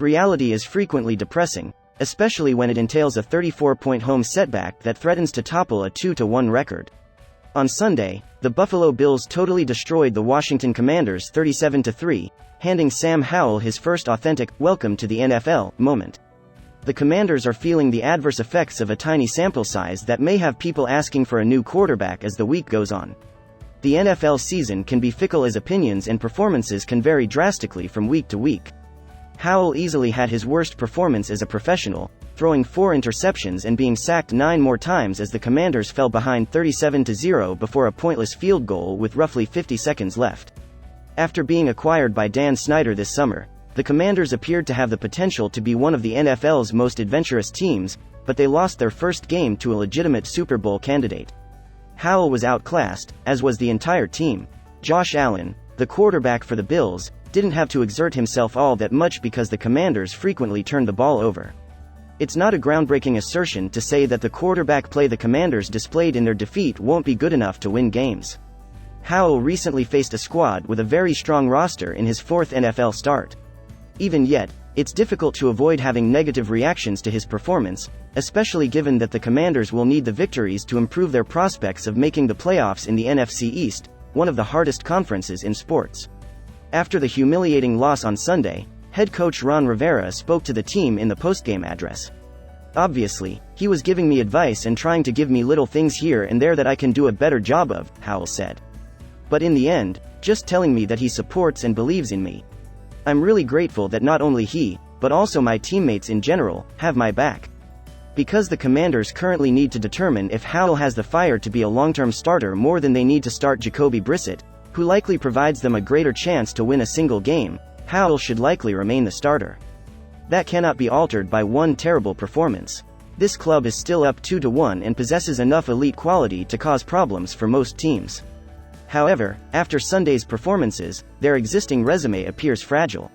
reality is frequently depressing, especially when it entails a 34-point home setback that threatens to topple a 2-1 record. On Sunday, the Buffalo Bills totally destroyed the Washington Commanders 37-3, handing Sam Howell his first authentic "welcome to the NFL" moment. The Commanders are feeling the adverse effects of a tiny sample size that may have people asking for a new quarterback as the week goes on. The NFL season can be fickle as opinions and performances can vary drastically from week to week. Howell easily had his worst performance as a professional, throwing 4 interceptions and being sacked 9 more times as the Commanders fell behind 37-0 before a pointless field goal with roughly 50 seconds left. After being acquired by Dan Snyder this summer, the Commanders appeared to have the potential to be one of the NFL's most adventurous teams, but they lost their first game to a legitimate Super Bowl candidate. Howell was outclassed, as was the entire team. Josh Allen, the quarterback for the Bills, didn't have to exert himself all that much because the Commanders frequently turned the ball over. It's not a groundbreaking assertion to say that the quarterback play the Commanders displayed in their defeat won't be good enough to win games. Howell recently faced a squad with a very strong roster in his 4th NFL start. Even yet, it's difficult to avoid having negative reactions to his performance, especially given that the Commanders will need the victories to improve their prospects of making the playoffs in the NFC East, one of the hardest conferences in sports. After the humiliating loss on Sunday, head coach Ron Rivera spoke to the team in the postgame address. "Obviously, he was giving me advice and trying to give me little things here and there that I can do a better job of," Howell said. "But in the end, just telling me that he supports and believes in me. I'm really grateful that not only he, but also my teammates in general, have my back." Because the Commanders currently need to determine if Howell has the fire to be a long-term starter more than they need to start Jacoby Brissett, who likely provides them a greater chance to win a single game, Howell should likely remain the starter. That cannot be altered by one terrible performance. This club is still up 2-1 and possesses enough elite quality to cause problems for most teams. However, after Sunday's performances, their existing resume appears fragile.